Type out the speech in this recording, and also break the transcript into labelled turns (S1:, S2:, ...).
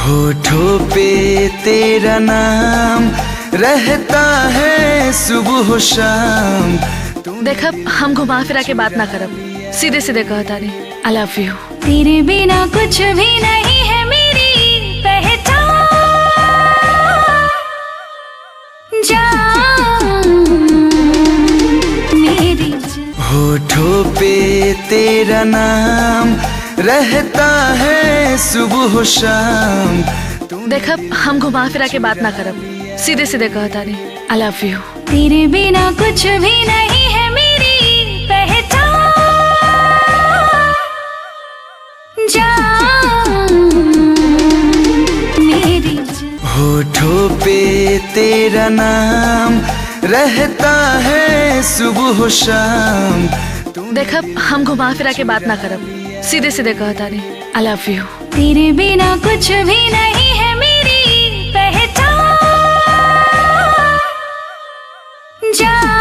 S1: होठों पे तेरा नाम रहता है सुबह शाम।
S2: देख अब हम घुमा फिरा के बात ना करब, सीधे सीधे कहता नहीं आई लव यू।
S3: तेरे बिना कुछ भी नहीं है मेरी पहचान, जान मेरी।
S1: होठों पे तेरा नाम रहता है सुबह शाम।
S2: देख अब हम घुमा फिरा के बात ना करब, सीधे सीधे कहता नहीं आई लव यू।
S3: तेरे बिना कुछ भी नहीं है मेरी पहचान, जान मेरी।
S1: होठों पे तेरा नाम रहता है सुबह शाम।
S2: देख अब हम घुमा फिरा के बात ना करब, सीधे सीधे कहता नहीं आई लव यू।
S3: तेरे बिना कुछ भी नहीं है मेरी पहचान, जान